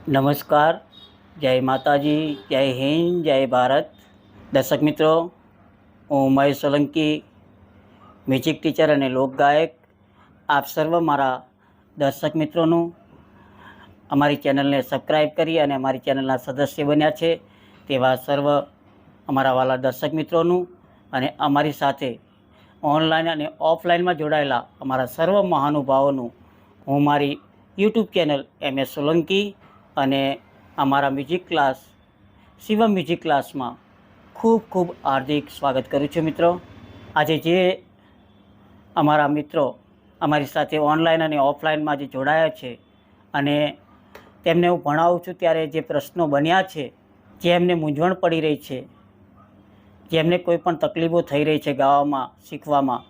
નમસ્કાર, જય માતાજી, જય હિન્દ, જય ભારત. દર્શક મિત્રો, હું મહેશ સોલંકી, મ્યુઝિક ટીચર અને લોકગાયક. આપ સર્વ મારા દર્શક મિત્રોનું અમારી ચેનલને સબસ્ક્રાઈબ કરી અને અમારી ચેનલના સદસ્ય બન્યા છે તેવા સર્વ અમારા વાલા દર્શક મિત્રોનું અને અમારી સાથે ઓનલાઈન અને ઓફલાઈનમાં જોડાયેલા અમારા સર્વ મહાનુભાવોનું હું મારી યુટ્યુબ ચેનલ MS સોલંકી અને અમારા મ્યુઝિક ક્લાસ શિવમ મ્યુઝિક ક્લાસમાં ખૂબ ખૂબ હાર્દિક સ્વાગત કરું છું. મિત્રો, આજે જે અમારા મિત્રો અમારી સાથે ઓનલાઈન અને ઓફલાઈનમાં જે જોડાયા છે અને તેમને હું ભણાવું છું ત્યારે જે પ્રશ્નો બન્યા છે, જે એમને મૂંઝવણ પડી રહી છે, જેમને કોઈ પણ તકલીફો થઈ રહી છે ગાવામાં, શીખવામાં,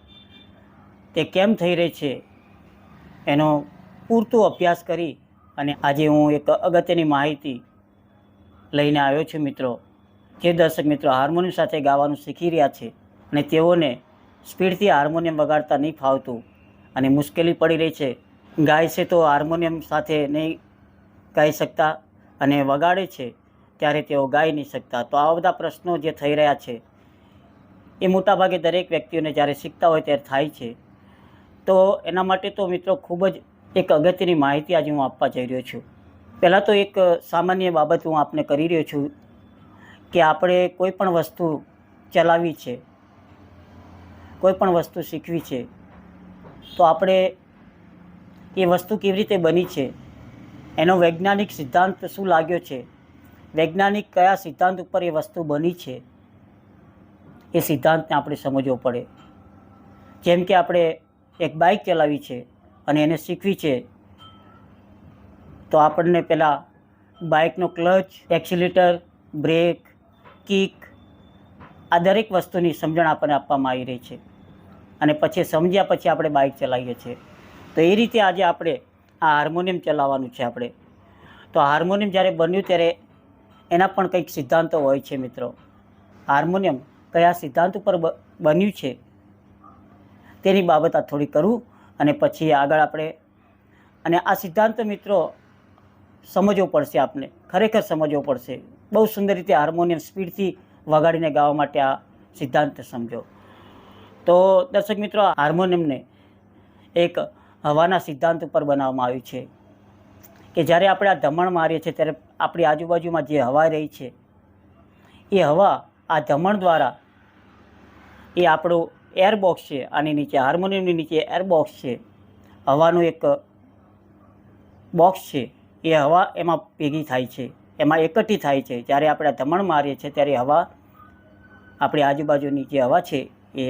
તે કેમ થઈ રહી છે એનો પૂરતો અભ્યાસ કરી અને આજે હું એક અગત્યની માહિતી લઈને આવ્યો છું. મિત્રો, જે દર્શક મિત્રો હાર્મોનિયમ સાથે ગાવાનું શીખી રહ્યા છે અને તેઓને સ્પીડથી હાર્મોનિયમ વગાડતા નહીં ફાવતું અને મુશ્કેલી પડી રહી છે, ગાય છે તો હાર્મોનિયમ સાથે નહીં ગાઈ શકતા અને વગાડે છે ત્યારે તેઓ ગાઈ નહીં શકતા. તો આવા બધા પ્રશ્નો જે થઈ રહ્યા છે એ મોટાભાગે દરેક વ્યક્તિઓને જ્યારે શીખતા હોય ત્યારે થાય છે. તો એના માટે તો મિત્રો ખૂબ જ એક અગત્યની માહિતી આજે હું આપવા જઈ રહ્યો છું. પહેલાં તો એક સામાન્ય બાબત હું આપને કરી રહ્યો છું કે આપણે કોઈ પણ વસ્તુ ચલાવવી છે, કોઈ પણ વસ્તુ શીખવી છે, તો આપણે એ વસ્તુ કેવી રીતે બની છે, એનો વૈજ્ઞાનિક સિદ્ધાંત શું લાગ્યો છે, વૈજ્ઞાનિક કયા સિદ્ધાંત ઉપર એ વસ્તુ બની છે, એ સિદ્ધાંતને આપણે સમજવો પડે. જેમ કે આપણે એક બાઇક ચલાવી છે અને એને શીખવી છે, તો આપણને પહેલાં બાઇકનો ક્લચ, એક્સિલેટર, બ્રેક, કિક આ દરેક વસ્તુની સમજણ આપણને આપવામાં આવી રહી છે અને પછી સમજ્યા પછી આપણે બાઇક ચલાવીએ છીએ. તો એ રીતે આજે આપણે આ હાર્મોનિયમ ચલાવવાનું છે આપણે. તો હાર્મોનિયમ જ્યારે બન્યું ત્યારે એના પણ કંઈક સિદ્ધાંતો હોય છે. મિત્રો, હાર્મોનિયમ કયા સિદ્ધાંત ઉપર બન્યું છે તેની બાબત આ થોડી કરું અને પછી આગળ આપણે અને આ સિદ્ધાંત મિત્રો સમજવો પડશે, આપને ખરેખર સમજવો પડશે. બહુ સુંદર રીતે હાર્મોનિયમ સ્પીડથી વગાડીને ગાવા માટે આ સિદ્ધાંત સમજો. તો દર્શક મિત્રો, હાર્મોનિયમને એક હવાના સિદ્ધાંત ઉપર બનાવવામાં આવ્યું છે કે જ્યારે આપણે આ ધમણ મારીએ છીએ ત્યારે આપણી આજુબાજુમાં જે હવા રહી છે એ હવા આ ધમણ દ્વારા એ આપણું એરબોક્સ છે, આની નીચે હાર્મોનિયમની નીચે એરબોક્સ છે, હવાનું એક બોક્સ છે, એ હવા એમાં ભેગી થાય છે, એમાં એકઠી થાય છે. જ્યારે આપણે ધમણ મારીએ છીએ ત્યારે હવા આપણી આજુબાજુની જે હવા છે એ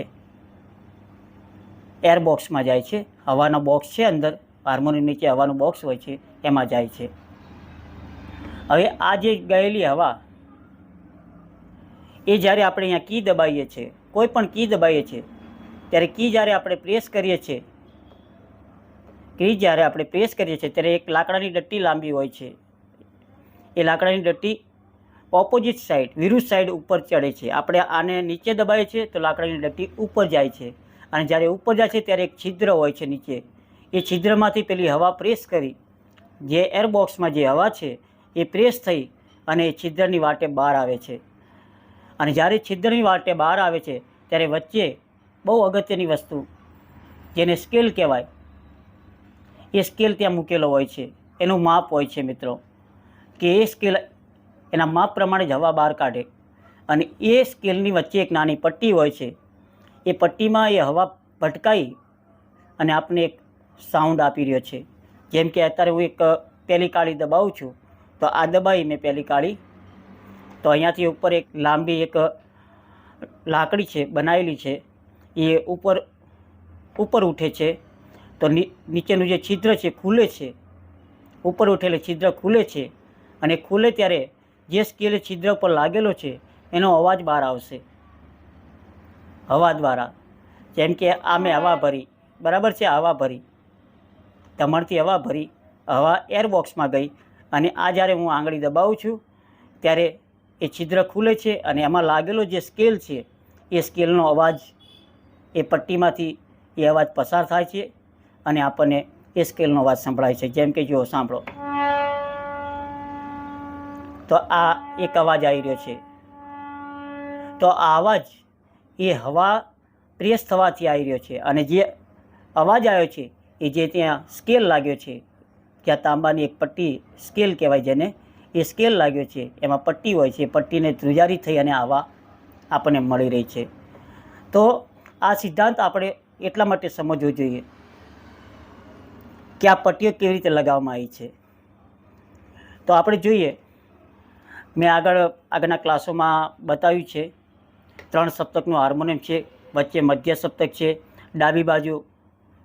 એરબોક્સમાં જાય છે. હવાનો બોક્સ છે, અંદર હાર્મોનિયમ નીચે હવાનું બોક્સ હોય છે, એમાં જાય છે. હવે આ જે ગયેલી હવા એ જ્યારે આપણે અહીંયા કી દબાવીએ છીએ, કોઈ પણ કી દબાવીએ છીએ ત્યારે કી જ્યારે આપણે પ્રેસ કરીએ છીએ, ત્યારે એક લાકડાની ડટ્ટી લાંબી હોય છે. એ લાકડાની ડટ્ટી ઓપોઝિટ સાઈડ, વિરુદ્ધ સાઈડ ઉપર ચડે છે. આપણે આને નીચે દબાવીએ છીએ તો લાકડાની ડટ્ટી ઉપર જાય છે અને જ્યારે ઉપર જાય છે ત્યારે એક છિદ્ર હોય છે નીચે. એ છિદ્રમાંથી પેલી હવા પ્રેસ કરી, જે એરબોક્સમાં જે હવા છે એ પ્રેસ થઈ અને એ છિદ્રની વાટે બહાર આવે છે. અને જ્યારે છિદ્રની વાટે બહાર આવે છે ત્યારે વચ્ચે બહુ અગત્યની વસ્તુ જેને સ્કેલ કહેવાય, એ સ્કેલ ત્યાં મૂકેલો હોય છે. એનું માપ હોય છે મિત્રો, કે એ સ્કેલ એના માપ પ્રમાણે જ હવા બહાર કાઢે. અને એ સ્કેલની વચ્ચે એક નાની પટ્ટી હોય છે. એ પટ્ટીમાં એ હવા ભટકાઈ અને આપણને એક સાઉન્ડ આપી રહ્યો છે. જેમ કે અત્યારે હું એક પહેલી કાળી દબાવું છું, તો આ દબાવી મેં પહેલી કાળી, તો અહીંયાથી ઉપર એક લાંબી એક લાકડી છે બનાવેલી છે, એ ઉપર ઉઠે છે. તો નીચેનું જે છિદ્ર છે ખુલે છે, ઉપર ઉઠેલું છિદ્ર ખુલે છે અને ખુલે ત્યારે જે સ્કેલ છિદ્ર પર લાગેલો છે એનો અવાજ બહાર આવશે હવા દ્વારા. જેમ કે આ મેં હવા ભરી, બરાબર છે, હવા ભરી, ધમણથી હવા ભરી, હવા એરબોક્સમાં ગઈ અને આ જ્યારે હું આંગળી દબાવું છું ત્યારે એ છિદ્ર ખુલે છે અને એમાં લાગેલો જે સ્કેલ છે એ સ્કેલનો અવાજ એ પટ્ટીમાંથી એ અવાજ પસાર થાય છે અને આપણને એ સ્કેલનો અવાજ સંભળાય છે. જેમ કે જો સાંભળો. તો આ એક અવાજ આવી રહ્યો છે, તો આ અવાજ એ હવા પ્રેસ થવાથી આવી રહ્યો છે, અને જે અવાજ આવ્યો છે એ જે ત્યાં સ્કેલ લાગ્યો છે, ત્યાં તાંબાની એક પટ્ટી સ્કેલ કહેવાય જેને, એ સ્કેલ લાગ્યો છે, એમાં પટ્ટી હોય છે, પટ્ટીને ધ્રુજારી થઈ અને આવા આપણને મળી રહી છે. તો આ સિદ્ધાંત આપણે એટલા માટે સમજવો જોઈએ કે આ પટ્ટીઓ કેવી રીતે લગાવવામાં આવી છે. તો આપણે જોઈએ, મેં આગળના ક્લાસોમાં બતાવ્યું છે, 3 સપ્તકનું હાર્મોનિયમ છે, વચ્ચે મધ્ય સપ્તક છે, ડાબી બાજુ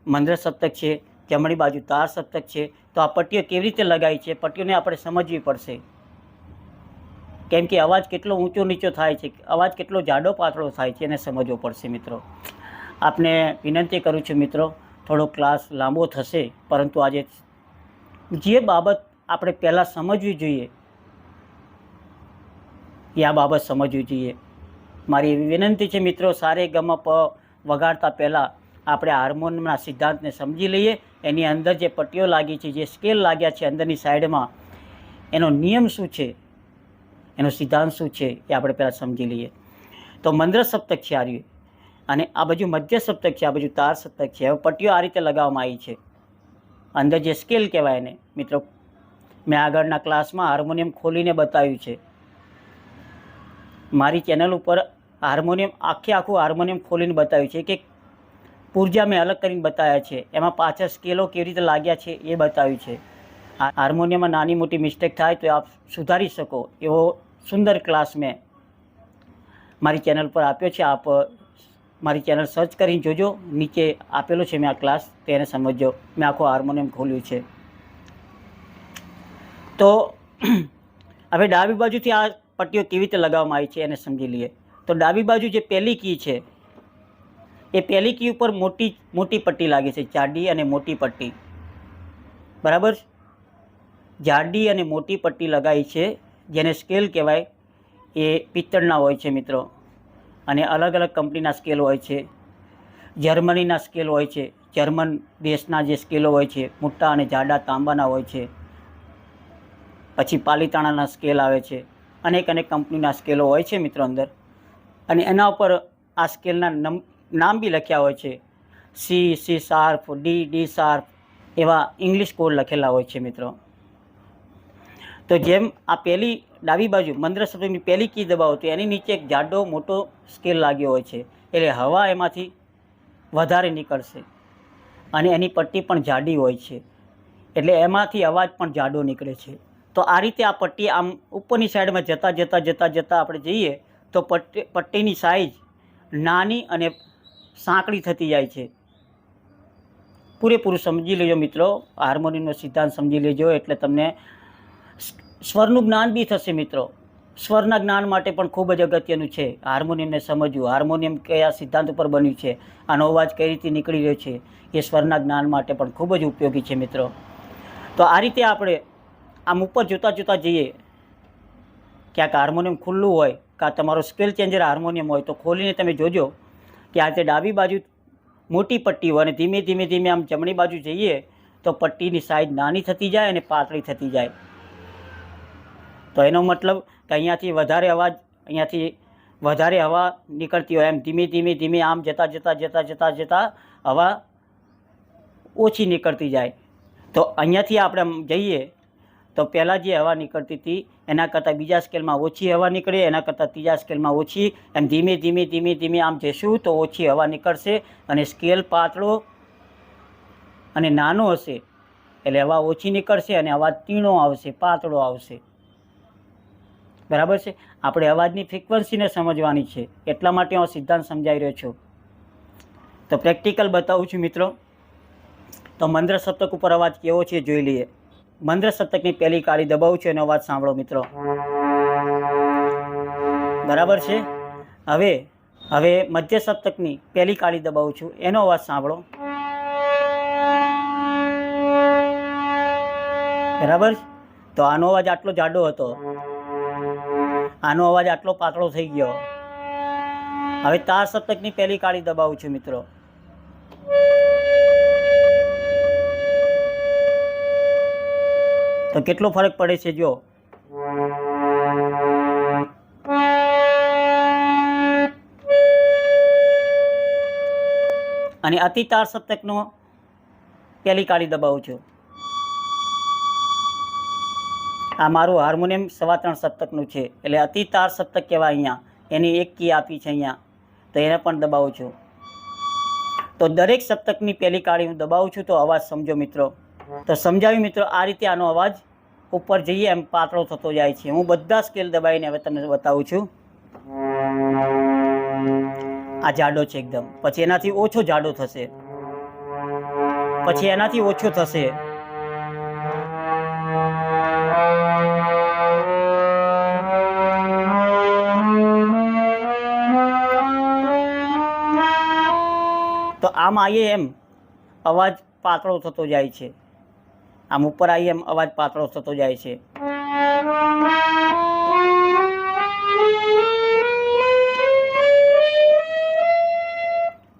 મંદ્ર સપ્તક છે, જમણી બાજુ તાર સપ્તક છે. તો આ પટ્ટીઓ કેવી રીતે લગાવી છે, પટ્ટીઓને આપણે સમજવી પડશે, કેમ કે અવાજ કેટલો ઊંચો નીચો થાય છે, અવાજ કેટલો જાડો પાતળો થાય છે, એને સમજવો પડશે. મિત્રો, આપને વિનંતી કરું છું મિત્રો, થોડો ક્લાસ લાંબો થશે, પરંતુ આજે જે બાબત આપણે પહેલાં સમજવી જોઈએ એ આ બાબત સમજવી જોઈએ. મારી એવી વિનંતી છે મિત્રો, સારે ગમ પ વગાડતા પહેલાં આપણે હાર્મોનિયમના સિદ્ધાંતને સમજી લઈએ. એની અંદર જે પટ્ટીઓ લાગી છે, જે સ્કેલ લાગ્યા છે અંદરની સાઈડમાં, એનો નિયમ શું છે, એનો સિદ્ધાંત શું છે, એ આપણે પહેલાં સમજી લઈએ. તો મંદ્ર સપ્તક છે આ રહ્યું, અને આ બાજુ મધ્ય સપ્તક છે, આ બાજુ તાર સપ્તક છે. હવે પટ્ટીઓ આ રીતે લગાવવામાં આવી છે, અંદર જે સ્કેલ કહેવાય એને. મિત્રો, મેં આગળના ક્લાસમાં હાર્મોનિયમ ખોલીને બતાવ્યું છે. મારી ચેનલ ઉપર હાર્મોનિયમ આખું હાર્મોનિયમ ખોલીને બતાવ્યું છે, કે પૂર્જા મેં અલગ કરીને બતાવ્યા છે, એમાં પાછળ સ્કેલો કેવી રીતે લાગ્યા છે એ બતાવ્યું છે. હાર્મોનિયમમાં નાની મોટી મિસ્ટેક થાય તો આપ સુધારી શકો એવો સુંદર ક્લાસ મેં મારી ચેનલ પર આપ્યો છે. આપ મારી ચેનલ સર્ચ કરીને જોજો, નીચે આપેલો છે મેં આ ક્લાસ, તેને સમજજો. મેં આખું હાર્મોનિયમ ખોલ્યું છે. તો હવે ડાબી બાજુથી આ પટ્ટીઓ કેવી રીતે લગાવવામાં આવી છે એને સમજી લઈએ. તો ડાબી બાજુ જે પહેલી કી છે, એ પહેલી કી ઉપર મોટી પટ્ટી લાગે છે, જાડી અને મોટી પટ્ટી, બરાબર. જાડી અને મોટી પટ્ટી લગાવી છે, જેને સ્કેલ કહેવાય. એ પિત્તળના હોય છે મિત્રો, અને અલગ અલગ કંપનીના સ્કેલ હોય છે. જર્મનીના સ્કેલ હોય છે, જર્મન દેશના જે સ્કેલો હોય છે, મોટા અને જાડા તાંબાના હોય છે. પછી પાલીતાણાના સ્કેલ આવે છે, અનેક કંપનીના સ્કેલો હોય છે મિત્રો અંદર, અને એના ઉપર આ સ્કેલના નામ બી લખ્યા હોય છે. સી શાર્પ, ડી શાર્પ, એવા ઇંગ્લિશ કોડ લખેલા હોય છે મિત્રો. તો જેમ આ પહેલી ડાબી બાજુ મંદ્ર સપ્તકની પહેલી કી દબાવો તો એની નીચે એક જાડો મોટો સ્કેલ લાગ્યો હોય છે, એટલે હવા એમાંથી વધારે નીકળશે, અને એની પટ્ટી પણ જાડી હોય છે, એટલે એમાંથી અવાજ પણ જાડો નીકળે છે. તો આ રીતે આ પટ્ટી આમ ઉપરની સાઈડમાં જતાં આપણે જઈએ તો પટ્ટીની સાઈઝ નાની અને સાંકડી થતી જાય છે. પૂરેપૂરું સમજી લેજો મિત્રો, હાર્મોનિયમનો સિદ્ધાંત સમજી લેજો, એટલે તમને સ્વરનું જ્ઞાન બી થશે મિત્રો. સ્વરના જ્ઞાન માટે પણ ખૂબ જ અગત્યનું છે હાર્મોનિયમને સમજવું. હાર્મોનિયમ કયા સિદ્ધાંત ઉપર બન્યું છે, આનો અવાજ કઈ રીતે નીકળી રહ્યો છે, એ સ્વરના જ્ઞાન માટે પણ ખૂબ જ ઉપયોગી છે મિત્રો. તો આ રીતે આપણે આમ ઉપર જોતાં જઈએ, ક્યાંક હાર્મોનિયમ ખુલ્લું હોય, કાં તમારો સ્કેલ ચેન્જર હાર્મોનિયમ હોય, તો ખોલીને તમે જોજો કે આ રીતે ડાબી બાજુ મોટી પટ્ટી હોય, અને ધીમે ધીમે આમ જમણી બાજુ જઈએ તો પટ્ટીની સાઈઝ નાની થતી જાય અને પાતળી થતી જાય. તો એનો મતલબ કે અહીંયાથી વધારે હવા નીકળતી હોય, એમ ધીમે આમ જતાં હવા ઓછી નીકળતી જાય. તો અહીંયાથી આપણે જઈએ તો પહેલાં જે હવા નીકળતી હતી એના કરતાં બીજા સ્કેલમાં ઓછી હવા નીકળે, એના કરતાં ત્રીજા સ્કેલમાં ઓછી, એમ ધીમે આમ જઈશું તો ઓછી હવા નીકળશે, અને સ્કેલ પાતળો અને નાનો હશે એટલે હવા ઓછી નીકળશે અને અવાજ તીણો આવશે, પાતળો આવશે, બરાબર છે. આપણે અવાજની ફ્રિકવન્સીને સમજવાની છે, એટલા માટે હું સિદ્ધાંત સમજાવી રહ્યો છું. તો પ્રેક્ટિકલ બતાવું છું મિત્રો. તો મંદ્ર સપ્તક ઉપર અવાજ કેવો છે જોઈ લઈએ. મંદ્ર સપ્તકની પહેલી કાળી દબાવું છું, એનો અવાજ સાંભળો મિત્રો, બરાબર છે. હવે મધ્ય સપ્તકની પહેલી કાળી દબાવું છું, એનો અવાજ સાંભળો, બરાબર. તો આનો અવાજ આટલો જાડો હતો, આનો અવાજ આટલો પાતળો થઈ ગયો. હવે તાર સપ્તકની પહેલી કાળી દબાવું છું મિત્રો, તો કેટલો ફરક પડે છે જો. અને અતિ તાર સપ્તકનો પહેલી કાળી દબાવું છું. આ મારું હાર્મોનિયમ 3.25 સપ્તકનું છે, એટલે અતિ તાર સપ્તક કહેવાય. અહીંયા એની એક કી આપી છે અહીંયા, તો એને પણ દબાવું છું. તો દરેક સપ્તકની પહેલી કાળી હું દબાવું છું. તો અવાજ સમજો મિત્રો. તો સમજાવ્યું મિત્રો. આ રીતે આનો અવાજ ઉપર જઈએ એમ પાતળો થતો જાય છે. હું બધા સ્કેલ દબાવીને હવે તમને બતાવું છું. આ જાડો છે એકદમ, પછી એનાથી ઓછો જાડો થશે, પછી એનાથી ઓછો થશે, તો આમ આવીએ એમ અવાજ પાતળો થતો જાય છે. આમ ઉપર આવીએ એમ અવાજ પાતળો થતો જાય છે.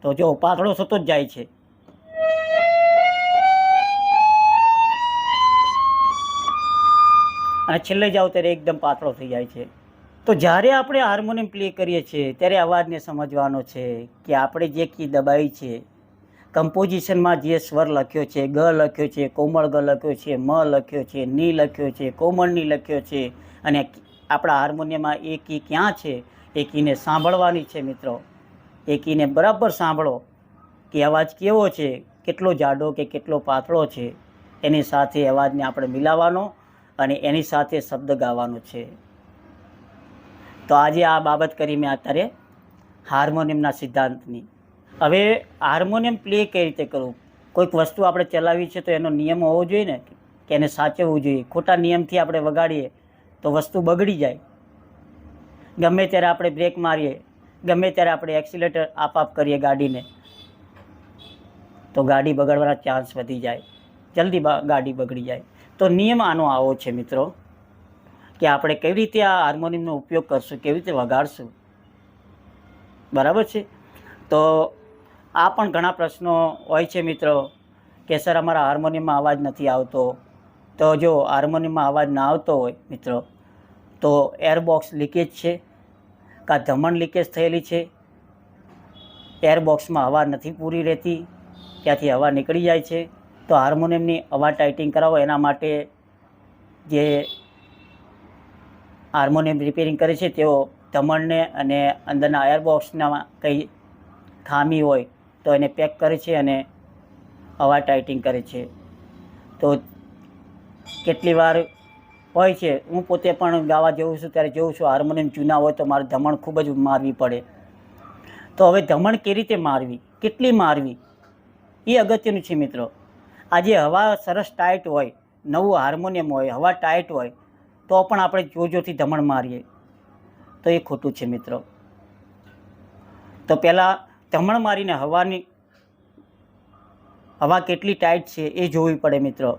તો જો પાતળો થતો જ જાય છે. અને છેલ્લે જાઓ ત્યારે એકદમ પાતળો થઈ જાય છે. તો જ્યારે આપણે હાર્મોનિયમ પ્લે કરીએ છીએ ત્યારે અવાજને સમજવાનો છે કે આપણે જે કી દબાવી છે, કમ્પોઝિશનમાં જે સ્વર લખ્યો છે, ગ લખ્યો છે, કોમળ ગ લખ્યો છે, મ લખ્યો છે, ની લખ્યો છે, કોમળ ની લખ્યો છે, અને આપણા હાર્મોનિયમમાં એ કી ક્યાં છે એ કીને સાંભળવાની છે મિત્રો. એ કીને બરાબર સાંભળો કે અવાજ કેવો છે, કેટલો જાડો કે કેટલો પાતળો છે. એની સાથે અવાજને આપણે મિલાવવાનો અને એની સાથે શબ્દ ગાવાનો છે. તો આજે આ બાબત કરી મેં અત્યારે હાર્મોનિયમના સિદ્ધાંતની. હવે હાર્મોનિયમ પ્લે કઈ રીતે કરવું? કોઈક વસ્તુ આપણે ચલાવી છે તો એનો નિયમ હોવો જોઈએ ને, કે એને સાચવવું જોઈએ. ખોટા નિયમથી આપણે વગાડીએ તો વસ્તુ બગડી જાય. ગમે ત્યારે આપણે બ્રેક મારીએ, ગમે ત્યારે આપણે એક્સિલેટર આપ કરીએ ગાડીને, તો ગાડી બગડવાના ચાન્સ વધી જાય, જલ્દી ગાડી બગડી જાય. તો નિયમ આનો આવો છે મિત્રો કે આપણે કેવી રીતે આ હાર્મોનિયમનો ઉપયોગ કરશું, કેવી રીતે વગાડશું. બરાબર છે? તો આ પણ ઘણા પ્રશ્નો હોય છે મિત્રો કે સર અમારા હાર્મોનિયમમાં અવાજ નથી આવતો. તો જો હાર્મોનિયમમાં અવાજ ના આવતો હોય મિત્રો તો એરબોક્સ લીકેજ છે, કાં ધમણ લીકેજ થયેલી છે, એરબોક્સમાં હવા નથી પૂરી રહેતી, ત્યાંથી હવા નીકળી જાય છે. તો હાર્મોનિયમની હવા ટાઇટિંગ કરાવો. એના માટે જે હાર્મોનિયમ રિપેરિંગ કરે છે તેઓ ધમણને અને અંદરના એરબોક્સના કંઈ ખામી હોય તો એને પેક કરે છે અને હવા ટાઇટિંગ કરે છે. તો કેટલી વાર હોય છે, હું પોતે પણ ગાવા જઉં છું ત્યારે જોઉં છું હાર્મોનિયમ જૂના હોય તો મારે ધમણ ખૂબ જ મારવી પડે. તો હવે ધમણ કેવી રીતે મારવી, કેટલી મારવી, એ અગત્યનું છે મિત્રો. આજે હવા સરસ ટાઈટ હોય, નવું હાર્મોનિયમ હોય, હવા ટાઈટ હોય તો પણ આપણે જોરથી ધમણ મારીએ તો એ ખોટું છે મિત્રો. તો પહેલાં ધમણ મારીને હવા કેટલી ટાઈટ છે એ જોવી પડે મિત્રો.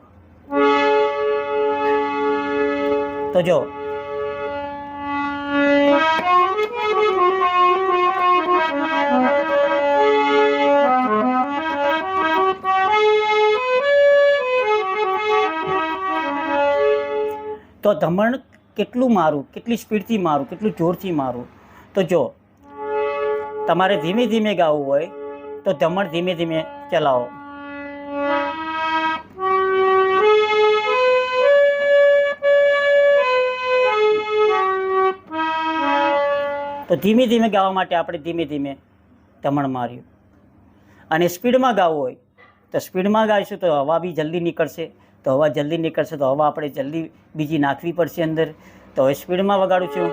તો જો તો ધમણ કેટલું મારું, કેટલી સ્પીડથી મારું, કેટલું જોરથી મારું. તો જો તમારે ધીમે ધીમે ગાવું હોય તો ધમણ ધીમે ધીમે ચલાવો. તો ધીમે ધીમે ગાવા માટે આપણે ધીમે ધીમે ધમણ માર્યું. અને સ્પીડમાં ગાવું હોય તો સ્પીડમાં ગાઈશું તો હવા બી જલ્દી નીકળશે. તો હવા જલ્દી નીકળશે તો હવા આપણે જલ્દી બીજી નાખવી પડશે અંદર. તો હવે સ્પીડમાં વગાડું છું.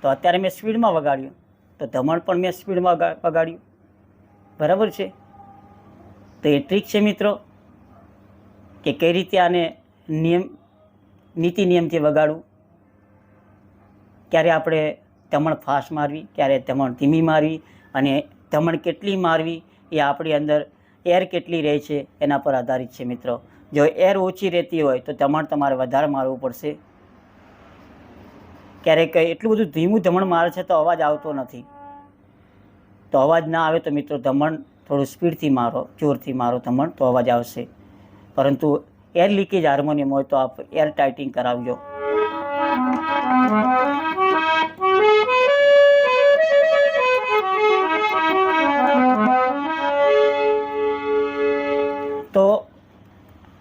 તો અત્યારે મેં સ્પીડમાં વગાડ્યું તો ધમણ પણ મેં સ્પીડમાં વગાડ્યું. બરાબર છે? તો એ ટ્રીક છે મિત્રો કે કઈ રીતે આને નીતિ નિયમથી વગાડવું. ક્યારે આપણે ધમણ ફાસ્ટ મારવી, ક્યારે ધમણ ધીમી મારવી, અને ધમણ કેટલી મારવી એ આપણી અંદર એર કેટલી રહે છે એના પર આધારિત છે મિત્રો. જો એર ઓછી રહેતી હોય તો ધમણ તમારે વધારે મારવું પડશે. ક્યારેક એટલું બધું ધીમું ધમણ મારે છે તો અવાજ આવતો નથી. તો અવાજ ના આવે તો મિત્રો ધમણ થોડું સ્પીડથી મારો, જોરથી મારો ધમણ, તો અવાજ આવશે. પરંતુ એર લીકેજ હાર્મોનિયમ હોય તો આપ એર ટાઇટિંગ કરાવજો. તો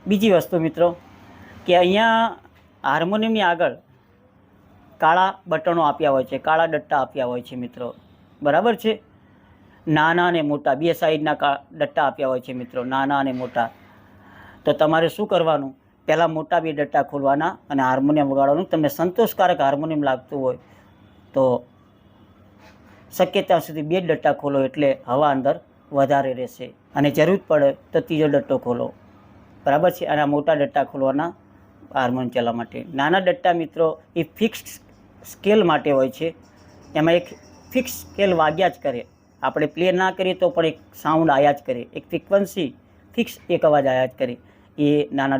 બીજી વસ્તુ મિત્રો કે અહીંયા હાર્મોનિયમની આગળ કાળા બટનો આપ્યા હોય છે, કાળા ડટ્ટા આપ્યા હોય છે મિત્રો, બરાબર છે. નાના અને મોટા બે સાઈડના ડટ્ટા આપ્યા હોય છે મિત્રો, નાના અને મોટા. તો તમારે શું કરવાનું, પહેલાં મોટા બે ડટ્ટા ખોલવાના અને હાર્મોનિયમ વગાડવાનું. તમને સંતોષકારક હાર્મોનિયમ લાગતું હોય તો શક્ય ત્યાં સુધી બે ડટ્ટા ખોલો, એટલે હવા અંદર વધારે રહેશે. અને જરૂર પડે તો ત્રીજો ડટ્ટો ખોલો, બરાબર છે. અને આ મોટા ડટ્ટા ખોલવાના હાર્મોનિયમ ચલાવવા માટે. નાના ડટ્ટા મિત્રો એ ફિક્સ સ્કેલ માટે હોય છે, એમાં એક ફિક્સ સ્કેલ વાગ્યા જ કરે. આપણે પ્લે ના કરીએ તો પણ એક સાઉન્ડ આવ્યા જ કરે, એક ફ્રીક્વન્સી ફિક્સ એક અવાજ આવ્યા જ કરે. એ નાના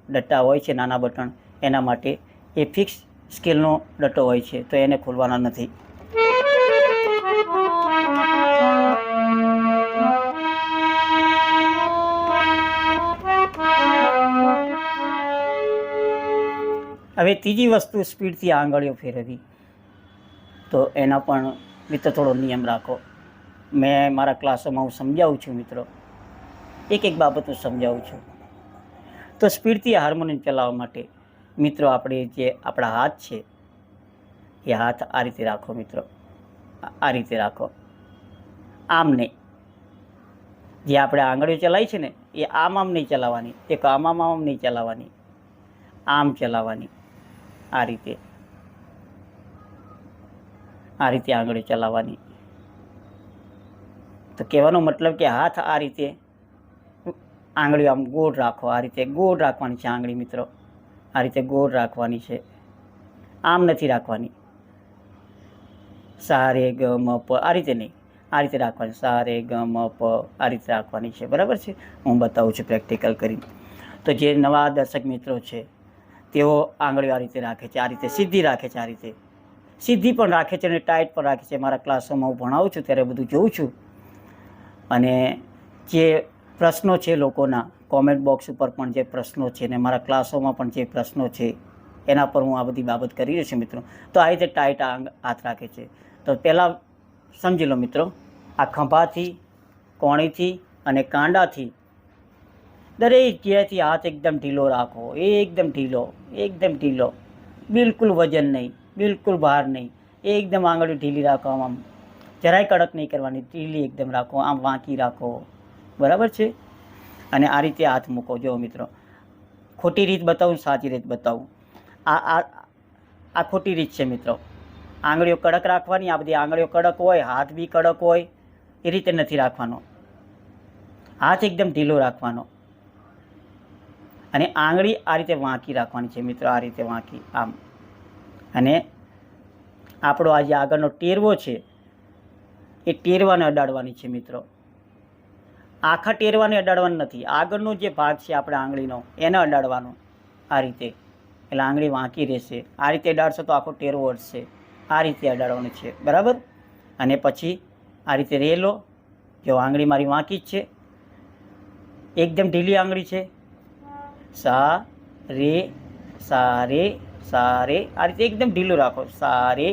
ડટ્ટા હોય છે, નાના બટન, એના માટે એ ફિક્સ સ્કેલનો ડટ્ટો હોય છે, તો એને ખોલવાના નથી. હવે ત્રીજી વસ્તુ, સ્પીડથી આંગળીઓ ફેરવવી. તો એના પણ મિત્રો થોડો નિયમ રાખો. મેં મારા ક્લાસોમાં હું સમજાવું છું મિત્રો, એક એક બાબત હું સમજાવું છું. તો સ્પીડથી હાર્મોનિયમ ચલાવવા માટે મિત્રો આપણે જે આપણા હાથ છે એ હાથ આ રીતે રાખો મિત્રો, આ રીતે રાખો, આમ નહીં. જે આપણે આંગળીઓ ચલાવી છે ને એ આમ નહીં ચલાવવાની, એક આમ નહીં ચલાવવાની, આમ ચલાવવાની. આ રીતે આંગળીઓ ચલાવવાની. તો કહેવાનો મતલબ કે હાથ આ રીતે આંગળીઓ આમ ગોળ રાખો, આ રીતે ગોળ રાખવાની છે આંગળી મિત્રો, આ રીતે ગોળ રાખવાની છે, આમ નથી રાખવાની. સા રે ગ મ પ આ રીતે નહીં, આ રીતે રાખવાની, સા રે ગ મ પ આ રીતે રાખવાની છે, બરાબર છે. હું બતાવું છું પ્રેક્ટિકલ કરીને. તો જે નવા દર્શક મિત્રો છે તેઓ આંગળીઓ આ રીતે રાખે છે, આ રીતે સીધી રાખે છે, આ રીતે સીધી પણ રાખે છે અને ટાઈટ પણ રાખે છે. મારા ક્લાસોમાં હું ભણાવું છું ત્યારે બધું જોઉં છું. અને જે પ્રશ્નો છે લોકોના કોમેન્ટ બોક્સ ઉપર પણ જે પ્રશ્નો છે ને મારા ક્લાસોમાં પણ જે પ્રશ્નો છે એના પર હું આ બધી બાબત કરી રહ્યો છું મિત્રો. તો આ રીતે ટાઈટ હાથ રાખે છે. તો પહેલાં સમજી લો મિત્રો, આ ખંભાથી, કોણીથી અને કાંડાથી દરેક જગ્યાએથી હાથ એકદમ ઢીલો રાખો, એકદમ ઢીલો, બિલકુલ વજન નહીં, બિલકુલ ભાર નહીં, એકદમ આંગળી ઢીલી રાખો, આમ જરાય કડક નહીં કરવાની, ઢીલી એકદમ રાખો, આમ વાંકી રાખો, બરાબર છે. અને આ રીતે હાથ મૂકો. જો મિત્રો, ખોટી રીત બતાવું, સાચી રીત બતાવું. આ ખોટી રીત છે મિત્રો. આંગળીઓ કડક રાખવાની, આ બધી આંગળીઓ કડક હોય, હાથ બી કડક હોય, એ રીતે નથી રાખવાનો. હાથ એકદમ ઢીલો રાખવાનો અને આંગળી આ રીતે વાંકી રાખવાની છે મિત્રો, આ રીતે વાંકી આમ. અને આપણો આ જે આગળનો ટેરવો છે એ ટેરવાને અડાડવાની છે મિત્રો. આખા ટેરવાને અડાડવાનું નથી, આગળનો જે ભાગ છે આપણે આંગળીનો એને અડાડવાનો આ રીતે, એટલે આંગળી વાંકી રહેશે. આ રીતે અડાડશો તો આખો ટેરવો અડશે, આ રીતે અડાડવાનું છે, બરાબર. અને પછી આ રીતે રેલો. જો આંગળી મારી વાંકી જ છે, એકદમ ઢીલી આંગળી છે. સા રે સા રે સા રે, આ રીતે એકદમ ઢીલું રાખો. સા રે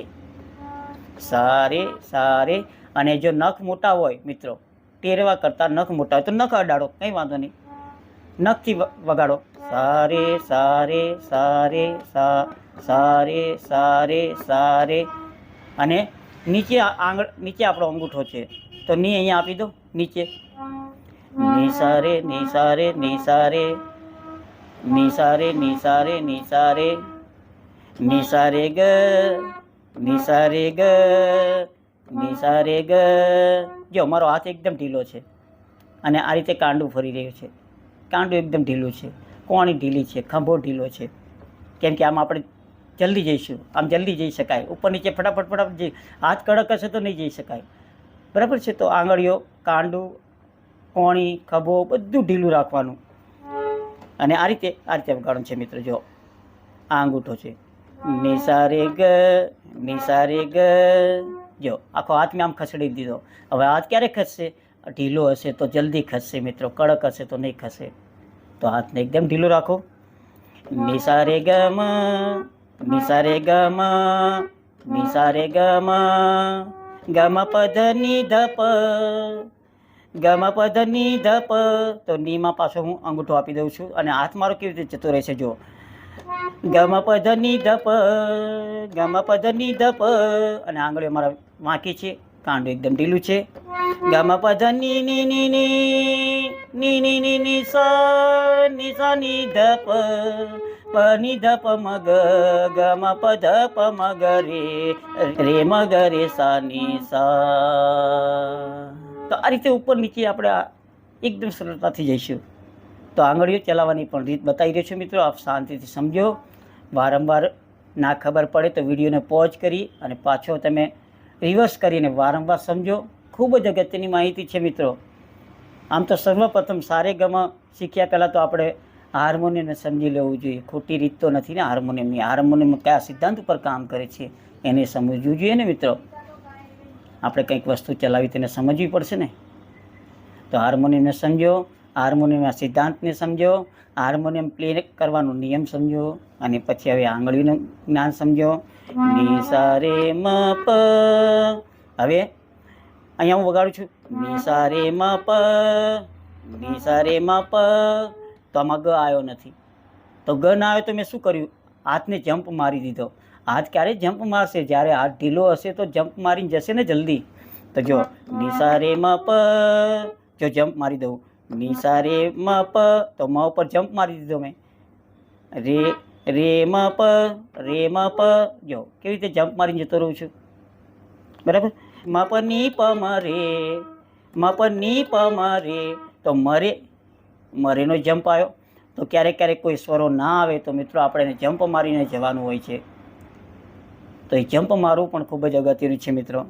સા રે. અને જો નખ મોટા હોય મિત્રો, ટેરવા કરતાં નખ મોટા હોય તો નખ અડાડો, કંઈ વાંધો નહીં, નખથી વગાડો. સા રે સા રે સા રે સા રે સા રે સા રે. અને નીચે નીચે આપણો અંગૂઠો છે તો ની અહીંયા આપી દો નીચે. ની સા રે ની સા રે ની સા રે ની સા રે ની સા રે ની સા રે ની સા રે ગ ની સા રે ગ ની સા રે ગ. જો મારો હાથ એકદમ ઢીલો છે અને આ રીતે કાંડું ફરી રહ્યું છે, કાંડું એકદમ ઢીલું છે, કોણી ઢીલી છે, ખંભો ઢીલો છે. કેમ કે આમ આપણે જલ્દી જઈશું, આમ જલ્દી જઈ શકાય, ઉપર નીચે ફટાફટ જઈ. હાથ કડક હશે તો નહીં જઈ શકાય, બરાબર છે. તો આંગળીઓ, કાંડું, કોણી, ખભો બધું ઢીલું રાખવાનું અને આ રીતે વગાડવાનું છે મિત્રો. જો આ અંગૂઠો છે, ની સા રે ગ ની સા રે ગ. જો આખો હાથ મેં આમ ખસેડી દીધો. હવે હાથ ક્યારે ખસશે? ઢીલો હશે તો જલ્દી ખસશે મિત્રો, કડક હશે તો નહીં ખસે. તો હાથને એકદમ ઢીલો રાખો. ની સા રે ગ મ નિસા રે ગમ નિસા રે ગમ ગમ પદ ની ધપ ગમ પદ ની ધપ. તો નીમાં પાછો હું અંગૂઠો આપી દઉં છું અને હાથ મારો કેવી રીતે જતો રહેશે જો. ગમ પદ ની ધપ ગમ પદ ની ધપ અને આંગળીઓ મારા વાંકી છે, કાંડું એકદમ ઢીલું છે. ગમ પદ ની ની ની ની ની ની ની સા ની સા ની ધપ પ ની ધપ મગ ગમ પદ પ મગ રે રે મગ રે સા ની સા. તો આ રીતે ઉપર નીચે આપણે એકદમ સરળતાથી જઈશું. તો આંગળીઓ ચલાવવાની પણ રીત બતાવી રહ્યો છું મિત્રો, આપ શાંતિથી સમજો. વારંવાર ના ખબર પડે તો વિડીયોને પોઝ કરી અને પાછો તમે રિવર્સ કરીને વારંવાર સમજો. ખૂબ જ અગત્યની માહિતી છે મિત્રો. આમ તો સર્વપ્રથમ સારે ગમ શીખ્યા પહેલાં તો આપણે હાર્મોનિયમને સમજી લેવું જોઈએ. ખોટી રીત તો નથી ને હાર્મોનિયમની. હાર્મોનિયમ કયા સિદ્ધાંત ઉપર કામ કરે છે એને સમજવું જોઈએ ને મિત્રો. આપણે કંઈક વસ્તુ ચલાવી તેને સમજવી પડશે ને. તો હાર્મોનિયમને સમજો, હાર્મોનિયમના સિદ્ધાંતને સમજો, હાર્મોનિયમ પ્લે કરવાનો નિયમ સમજો અને પછી હવે આંગળીનું જ્ઞાન સમજો. ની સા રે મ પ. હવે અહીંયા હું વગાડું છું ની સા રે મ પ ની સા રે મ પ. તો આમાં ગ આવ્યો નથી. તો ગ ના આવ્યો તો મેં શું કર્યું? હાથને જમ્પ મારી દીધો. હાથ ક્યારે જમ્પ મારશે? જ્યારે હાથ ઢીલો હશે તો જમ્પ મારીને જશે ને જલ્દી. તો જો ની સા રે મ પ, જો જમ્પ મારી દઉં ની સા રે મ પ, તો મ ઉપર જમ્પ મારી દીધો મેં. રે રે મ પ રે મ પ, જો કેવી રીતે જમ્પ મારીને જતો રહું છું. બરાબર. મ પ ની પ મ રે મ પ ની પ મ રે. તો મરે મરેનો જમ્પ આવ્યો. તો ક્યારેક ક્યારેક કોઈ સ્વરો ના આવે તો મિત્રો આપણે એને જમ્પ મારીને જવાનું હોય છે. તો એ જમ્પ મારવું પણ ખૂબ જ અગત્યનું છે મિત્રો.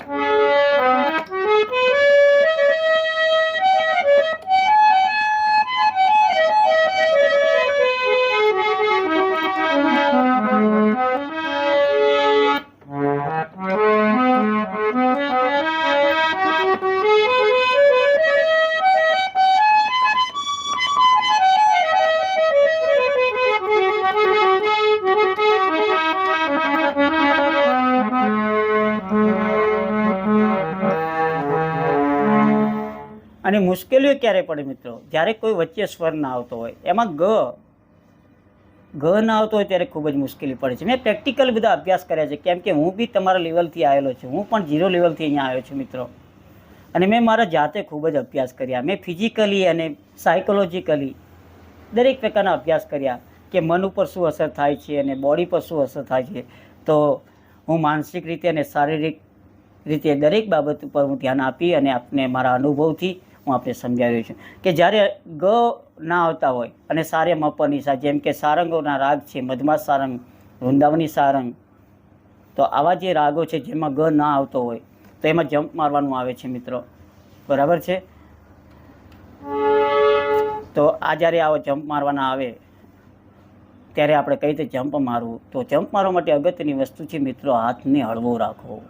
અને મુશ્કેલીઓ ક્યારે પડે મિત્રો? જ્યારે કોઈ વચ્ચે સ્વર ના આવતો હોય, એમાં ગ ના આવતો હોય ત્યારે ખૂબ જ મુશ્કેલી પડે છે. મેં પ્રેક્ટિકલ બધા અભ્યાસ કર્યા છે, કેમ કે હું બી તમારા લેવલથી આવેલો છું. હું પણ 0 લેવલથી અહીંયા આવ્યો છું મિત્રો. અને મેં મારા જાતે ખૂબ જ અભ્યાસ કર્યા. મેં ફિઝિકલી અને સાયકોલોજીકલી દરેક પ્રકારના અભ્યાસ કર્યા કે મન ઉપર શું અસર થાય છે અને બોડી પર શું અસર થાય છે. તો હું માનસિક રીતે અને શારીરિક રીતે દરેક બાબત ઉપર હું ધ્યાન આપી અને આપને મારા અનુભવથી હું આપણે સમજાવ્યો છું કે જ્યારે ગ ના આવતા હોય અને સારે મ પ ની સા, જેમ કે સારંગોના રાગ છે, મધમાસ સારંગ, વૃંદાવની સારંગ. તો આવા જે રાગો છે જેમાં ગ ના આવતો હોય તો એમાં જમ્પ મારવાનું આવે છે મિત્રો. બરાબર છે. તો આ જ્યારે આવો જમ્પ મારવાના આવે ત્યારે આપણે કઈ રીતે જમ્પ મારવું? તો જમ્પ મારવા માટે અગત્યની વસ્તુ છે મિત્રો, હાથને હળવો રાખો.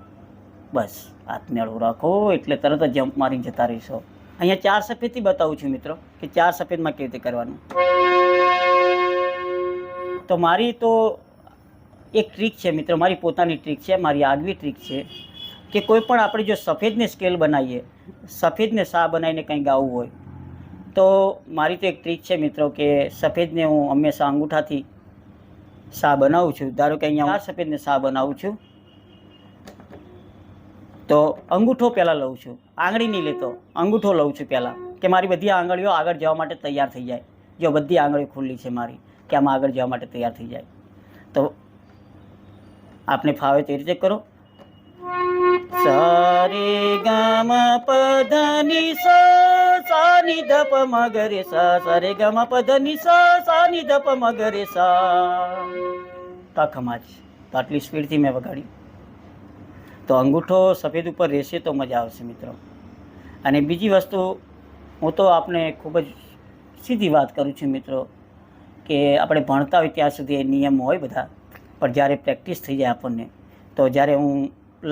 બસ હાથને હળવો રાખો એટલે તરત જ જમ્પ મારીને જતા રહીશો. અહીંયા 4 સફેદથી બતાવું છું મિત્રો કે 4 સફેદમાં કેવી રીતે કરવાનું. તો મારી તો એક ટ્રીક છે મિત્રો, મારી પોતાની ટ્રીક છે, મારી આગવી ટ્રીક છે કે કોઈ પણ આપણે જો સફેદને સ્કેલ બનાવીએ, સફેદને સા બનાવીને કંઈ ગાવું હોય તો મારી તો એક ટ્રીક છે મિત્રો કે સફેદને હું હંમેશા અંગૂઠાથી સા બનાવું છું. ધારો કે અહીંયા 4 સફેદને સા બનાવું છું તો અંગૂઠો પહેલાં લઉં છું, આંગળી નહીં લેતો, અંગૂઠો લઉં છું પહેલાં કે મારી બધી આંગળીઓ આગળ જવા માટે તૈયાર થઈ જાય. જો બધી આંગળીઓ ખુલ્લી છે મારી કે આમાં આગળ જવા માટે તૈયાર થઈ જાય. તો આપને ફાવે તે રીતે કરો. સા રે ગ મ પ ધ ની સા ની ધ પ મ ગ રે સા. સા રે ગ મ પ ધ ની સા ની ધ પ મ ગ રે સા. તખમાજ. તો આટલી સ્પીડથી મેં વગાડી. તો અંગૂઠો સફેદ ઉપર રહેશે તો મજા આવશે મિત્રો. અને બીજી વસ્તુ હું તો આપણે ખૂબ જ સીધી વાત કરું છું મિત્રો કે આપણે ભણતા હોય ત્યાં સુધી એ નિયમો હોય બધા, પણ જ્યારે પ્રેક્ટિસ થઈ જાય આપણને, તો જ્યારે હું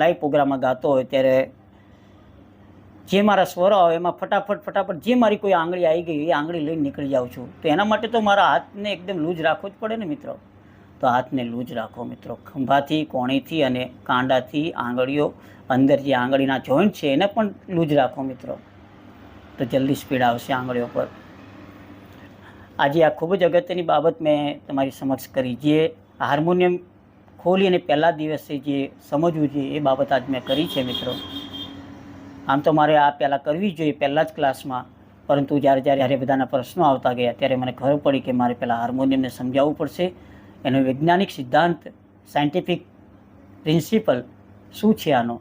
લાઈવ પ્રોગ્રામમાં ગાતો હોય ત્યારે જે મારા સ્વરો આવે એમાં ફટાફટ જે મારી કોઈ આંગળી આવી ગઈ એ આંગળી લઈને નીકળી જાઉં છું. તો એના માટે તો મારા હાથને એકદમ લૂઝ રાખવો જ પડે ને મિત્રો. તો હાથને લૂજ રાખો મિત્રો. ખંભાથી, કોણીથી અને કાંડાથી આંગળીઓ, અંદર જે આંગળીના જોઈન્ટ છે એને પણ લૂજ રાખો મિત્રો, તો જલ્દી સ્પીડ આવશે આંગળીઓ પર. આજે આ ખૂબ જ અગત્યની બાબત મેં તમારી સમક્ષ કરી. જે હાર્મોનિયમ ખોલી અને પહેલા દિવસે જે સમજવું જોઈએ એ બાબત આજ મેં કરી છે મિત્રો. આમ તો મારે આ પહેલાં કરવી જોઈએ પહેલાં જ ક્લાસમાં, પરંતુ જ્યારે બધાના પ્રશ્નો આવતા ગયા ત્યારે મને ખબર પડી કે મારે પહેલાં હાર્મોનિયમને સમજાવવું પડશે. એનો વૈજ્ઞાનિક સિદ્ધાંત, સાયન્ટિફિક પ્રિન્સિપલ શું છે આનો,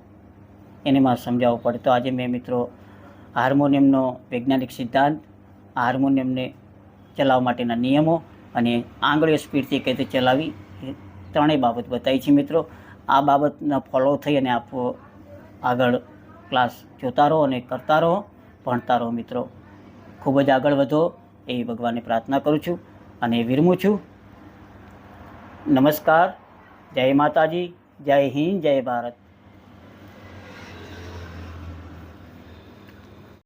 એને મારે સમજાવવું પડે. તો આજે મેં મિત્રો હાર્મોનિયમનો વૈજ્ઞાનિક સિદ્ધાંત, હાર્મોનિયમને ચલાવવા માટેના નિયમો અને આંગળીઓ સ્પીડથી કઈ રીતે ચલાવી એ ત્રણેય બાબત બતાવી છે મિત્રો. આ બાબતના ફોલો થઈ અને આપ આગળ ક્લાસ જોતા રહો અને કરતા રહો, ભણતા રહો મિત્રો. ખૂબ જ આગળ વધો એવી ભગવાનને પ્રાર્થના કરું છું અને વિરમું છું. નમસ્કાર, જય માતાજી, જય હિન્દ, જય ભારત.